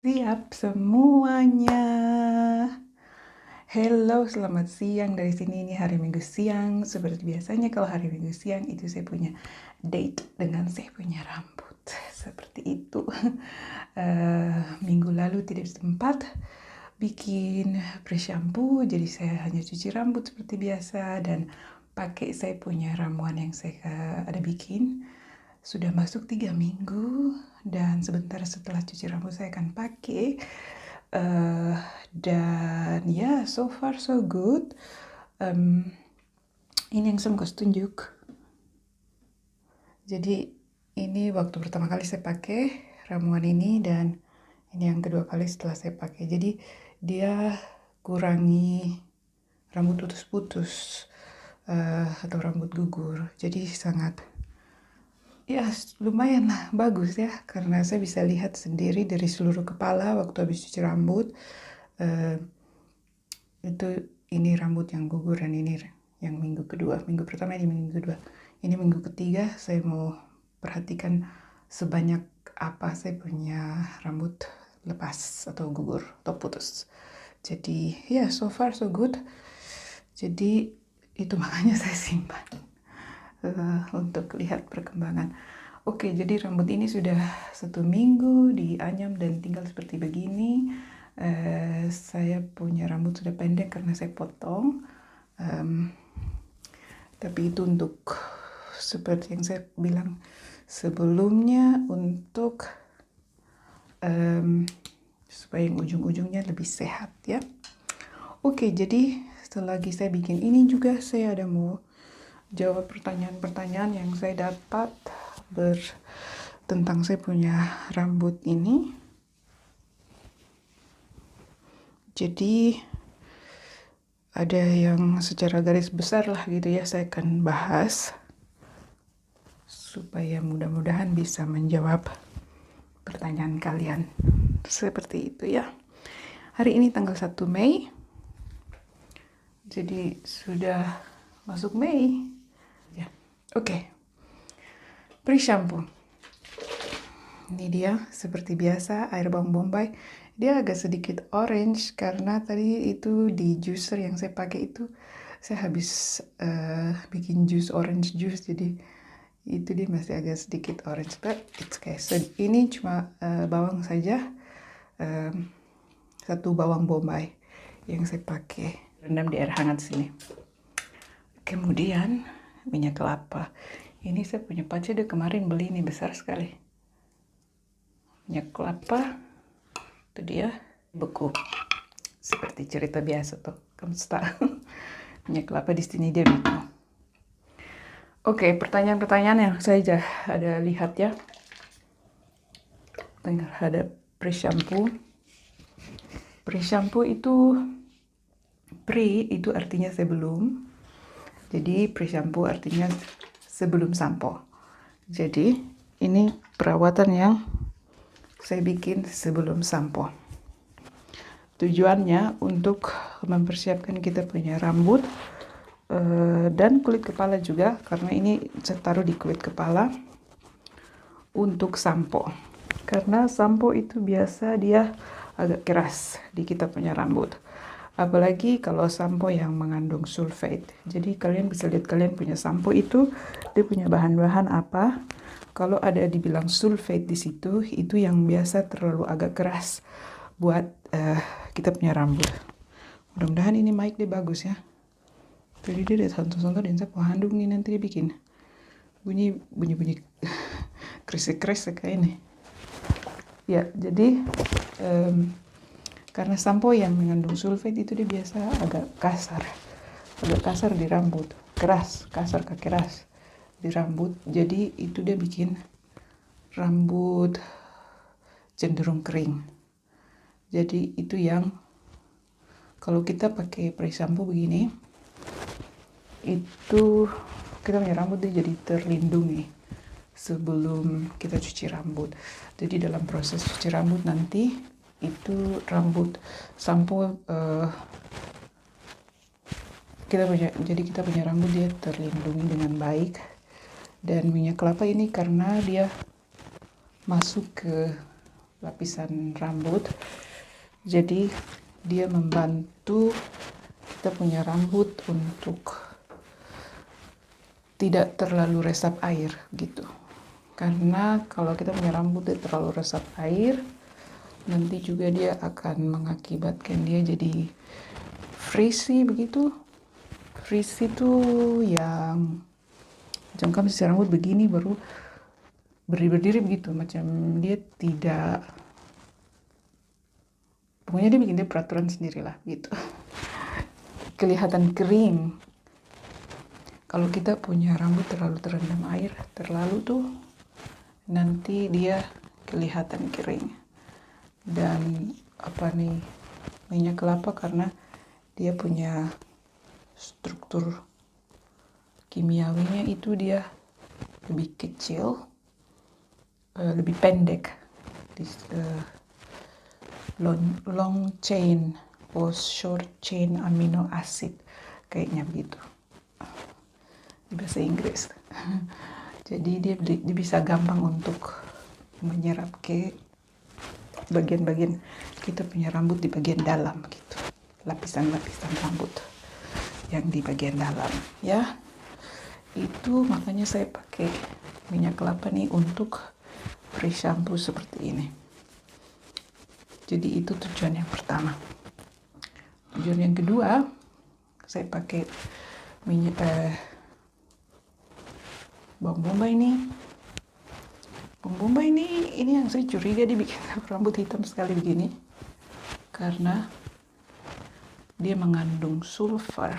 Siap semuanya. Hello, selamat siang dari sini. Ini hari Minggu siang. Seperti biasanya kalau hari Minggu siang itu saya punya date dengan saya punya rambut. Seperti itu. Minggu lalu tidak sempat bikin pre-shampoo, jadi saya hanya cuci rambut seperti biasa dan pakai saya punya ramuan yang saya ada bikin. Sudah masuk 3 minggu dan sebentar setelah cuci rambut saya akan pakai. Dan ya, so far so good. Ini yang saya mau tunjuk. Jadi ini waktu pertama kali saya pakai ramuan ini dan ini yang kedua kali setelah saya pakai. Jadi dia kurangi rambut putus-putus atau rambut gugur. Jadi sangat ya lumayan lah bagus ya, karena saya bisa lihat sendiri dari seluruh kepala waktu habis cuci rambut. Itu ini rambut yang gugur dan ini yang minggu kedua. Minggu pertama ini minggu kedua. Ini minggu ketiga saya mau perhatikan sebanyak apa saya punya rambut lepas atau gugur atau putus. Jadi ya so far so good. Jadi itu makanya saya simpan untuk lihat perkembangan. Oke, jadi rambut ini sudah 1 minggu dianyam dan tinggal seperti begini. Saya punya rambut sudah pendek karena saya potong. Tapi itu untuk seperti yang saya bilang sebelumnya, untuk supaya yang ujung-ujungnya lebih sehat ya. Oke, jadi setelah lagi saya bikin ini juga saya ada mau jawab pertanyaan-pertanyaan yang saya dapat tentang saya punya rambut ini. Jadi ada yang secara garis besar lah gitu ya, saya akan bahas supaya mudah-mudahan bisa menjawab pertanyaan kalian. Seperti itu ya. Hari ini tanggal 1 Mei. Jadi sudah masuk Mei. Ya. Oke. Pre-shampoo. Ini dia seperti biasa air bawang bombay. Dia agak sedikit orange karena tadi itu di juicer yang saya pakai itu saya habis bikin jus orange juice, jadi itu dia masih agak sedikit orange, but it's okay. So, ini cuma bawang saja, 1 bawang bombay yang saya pakai, rendam di air hangat sini. Kemudian minyak kelapa. Ini saya punya pacar dia kemarin beli, ini besar sekali. Minyak kelapa, itu dia beku. Seperti cerita biasa tuh, kamsta. Minyak kelapa di sini dia beku. Oke, pertanyaan-pertanyaan yang saya ada lihat ya terhadap pre-shampoo. Pre-shampoo itu itu artinya sebelum. Jadi pre-shampoo artinya sebelum sampo. Jadi ini perawatan yang saya bikin sebelum sampo. Tujuannya untuk mempersiapkan kita punya rambut dan kulit kepala juga, karena ini saya taruh di kulit kepala untuk sampo. Karena sampo itu biasa dia agak keras di kita punya rambut. Apalagi kalau sampo yang mengandung sulfate. Jadi kalian bisa lihat kalian punya sampo itu dia punya bahan-bahan apa. Kalau ada dibilang sulfate di situ, itu yang biasa terlalu agak keras buat kita punya rambut. Mudah-mudahan ini mic dia bagus ya. Tadi dia ada santo-santo dan saya handuk nih nanti dia bikin bunyi kresek-kresek kayak ini. Ya, jadi karena sampo yang mengandung sulfate itu dia biasa agak kasar di rambut, kasar di rambut. Jadi itu dia bikin rambut cenderung kering. Jadi itu yang kalau kita pakai pre-shampoo begini, itu kita punya rambut dia jadi terlindungi sebelum kita cuci rambut. Jadi dalam proses cuci rambut nanti itu rambut sampo kita punya rambut dia terlindungi dengan baik. Dan minyak kelapa ini karena dia masuk ke lapisan rambut. Jadi dia membantu kita punya rambut untuk tidak terlalu resap air gitu. Karena kalau kita punya rambut yang terlalu resap air, nanti juga dia akan mengakibatkan dia jadi frizzy begitu. Frizzy itu yang macam kamu sisir rambut begini baru berdiri begitu, macam dia tidak, pokoknya dia bikin dia peraturan sendiri lah gitu. Kelihatan kering. Kalau kita punya rambut terlalu terendam air, terlalu tuh nanti dia kelihatan kering. Dan minyak kelapa karena dia punya struktur kimiawinya itu dia lebih kecil, lebih pendek, long chain or short chain amino acid kayaknya begitu di bahasa Inggris. Jadi dia bisa gampang untuk menyerap ke bagian-bagian kita punya rambut di bagian dalam gitu, lapisan-lapisan rambut yang di bagian dalam ya. Itu makanya saya pakai minyak kelapa nih untuk pre-shampoo seperti ini. Jadi itu tujuan yang pertama. Tujuan yang kedua, saya pakai minyak bawang bombay ini. Bawang bombay ini yang saya curiga dia bikin rambut hitam sekali begini. Karena dia mengandung sulfur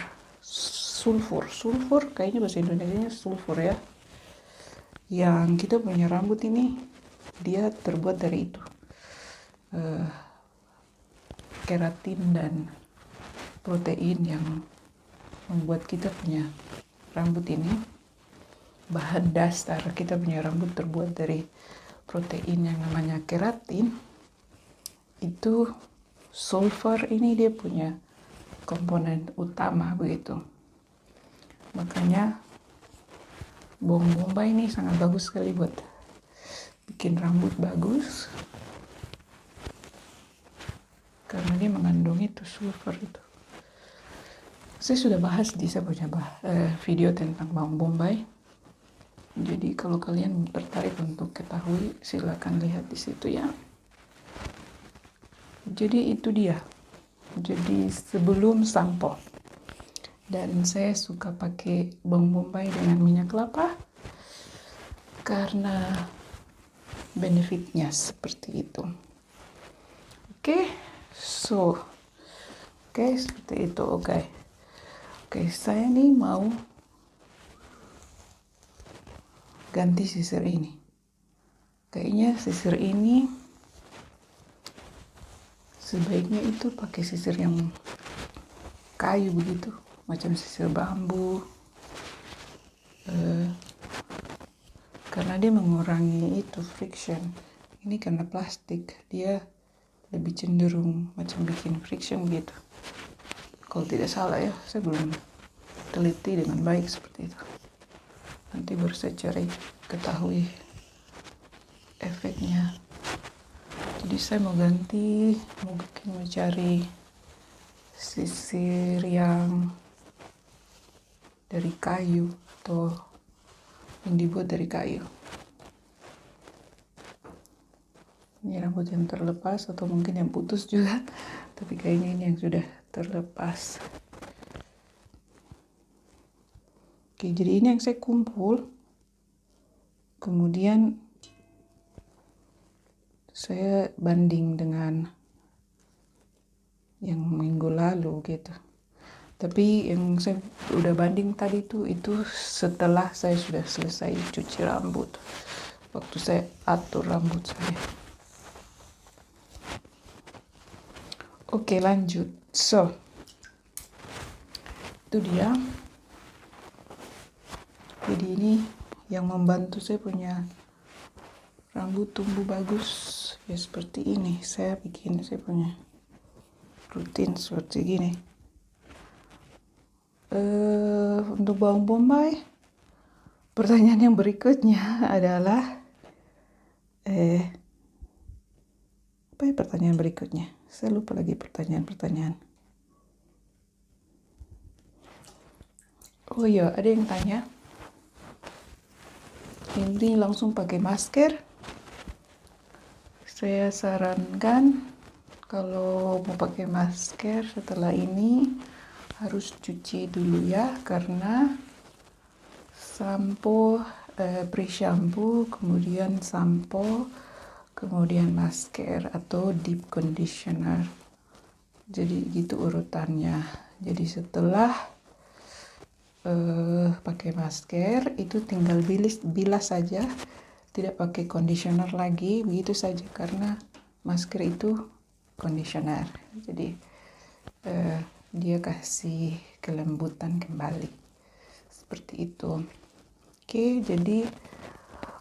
kayaknya bahasa Indonesianya sulfur ya, yang kita punya rambut ini dia terbuat dari itu, keratin dan protein yang membuat kita punya rambut ini, bahan dasar kita punya rambut terbuat dari protein yang namanya keratin. Itu sulfur ini dia punya komponen utama begitu. Makanya bawang bombay ini sangat bagus sekali buat bikin rambut bagus. Karena dia mengandung itu sulfur itu. Saya sudah bahas di saya punya video tentang bawang bombay. Jadi kalau kalian tertarik untuk ketahui, silakan lihat di situ ya. Jadi itu dia. Jadi sebelum sampo, dan saya suka pakai bawang bombay dengan minyak kelapa karena benefitnya seperti itu. Oke, seperti itu. Oke, saya nih mau ganti sisir ini. Kayaknya sisir ini sebaiknya itu pakai sisir yang kayu begitu, macam sisir bambu, karena dia mengurangi itu friction. Ini karena plastik dia lebih cenderung macam bikin friction gitu, kalau tidak salah ya. Saya belum teliti dengan baik seperti itu, nanti baru saya cari ketahui efeknya. Jadi saya mau ganti, mungkin mau cari sisir yang dari kayu atau yang dibuat dari kayu. Ini rambut yang terlepas atau mungkin yang putus juga, tapi kayaknya ini yang sudah terlepas. Oke, jadi ini yang saya kumpul. Kemudian saya banding dengan yang minggu lalu gitu. Tapi yang saya udah banding tadi itu setelah saya sudah selesai cuci rambut, waktu saya atur rambut saya. Oke, lanjut. Itu dia. Jadi ini yang membantu saya punya rambut tumbuh bagus ya seperti ini. Saya punya rutin seperti gini. Untuk bawang bombay, pertanyaan yang berikutnya adalah Apa ya pertanyaan berikutnya? Saya lupa lagi pertanyaan-pertanyaan. Oh iya, ada yang tanya. Ini langsung pakai masker. Saya sarankan kalau mau pakai masker setelah ini harus cuci dulu ya, karena sampo, pre-shampoo, kemudian sampo, kemudian masker atau deep conditioner. Jadi gitu urutannya. Jadi setelah pakai masker itu tinggal bilas saja, tidak pakai conditioner lagi, begitu saja, karena masker itu conditioner. Jadi dia kasih kelembutan kembali seperti itu. Oke, jadi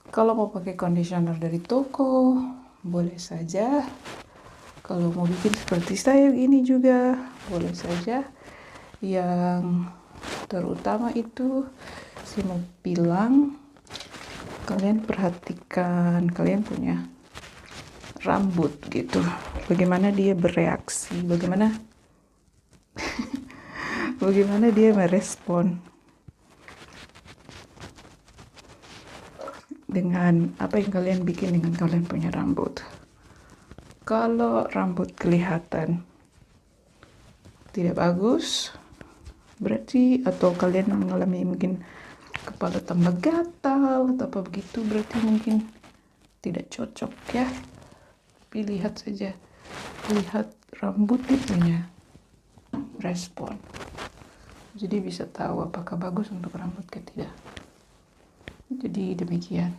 kalau mau pakai conditioner dari toko boleh saja. Kalau mau bikin seperti saya ini juga boleh saja. Yang terutama itu saya mau bilang, kalian perhatikan kalian punya rambut gitu, bagaimana dia bereaksi, bagaimana dia merespon dengan apa yang kalian bikin dengan kalian punya rambut. Kalau rambut kelihatan tidak bagus, berarti, atau kalian mengalami mungkin kepala tambah gatal atau apa begitu, berarti mungkin tidak cocok ya. Tapi lihat saja, lihat rambut punya respon, jadi bisa tahu apakah bagus untuk rambut atau tidak. Jadi demikian.